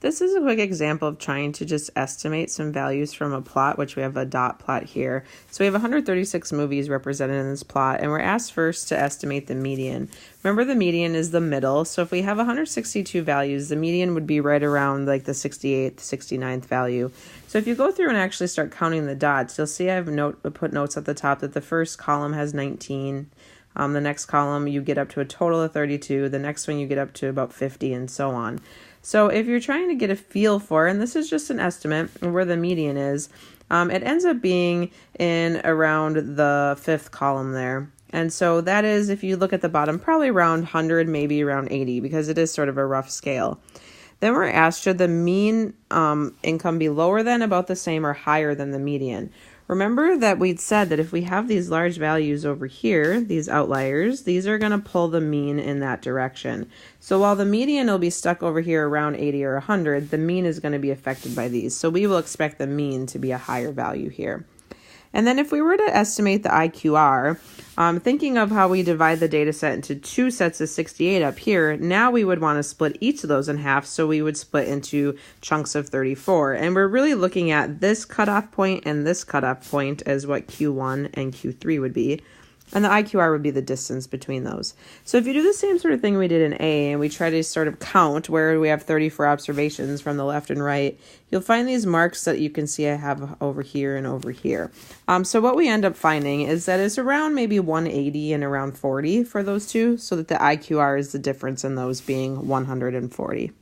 This is a quick example of trying to just estimate some values from a plot, which we have a dot plot here. So we have 136 movies represented in this plot, and we're asked first to estimate the median. Remember, the median is the middle, so if we have 162 values, the median would be right around like the 68th, 69th value. So if you go through and actually start counting the dots, you'll see I've put notes at the top that the first column has 19. The next column, you get up to a total of 32. The next one, you get up to about 50, and so on. So if you're trying to get a feel for, and this is just an estimate where the median is, it ends up being in around the fifth column there. And so that is, if you look at the bottom, probably around 100, maybe around 80, because it is sort of a rough scale. Then we're asked, should the mean income be lower than, about the same, or higher than the median? Remember that we'd said that if we have these large values over here, these outliers, these are going to pull the mean in that direction. So while the median will be stuck over here around 80 or 100, the mean is going to be affected by these. So we will expect the mean to be a higher value here. And then if we were to estimate the IQR, thinking of how we divide the data set into two sets of 68 up here, now we would want to split each of those in half, so we would split into chunks of 34. And we're really looking at this cutoff point and this cutoff point as what Q1 and Q3 would be. And the IQR would be the distance between those. So if you do the same sort of thing we did in A, and we try to sort of count where we have 34 observations from the left and right, you'll find these marks that you can see I have over here and over here. So what we end up finding is that it's around maybe 180 and around 40 for those two, so that the IQR is the difference in those being 140.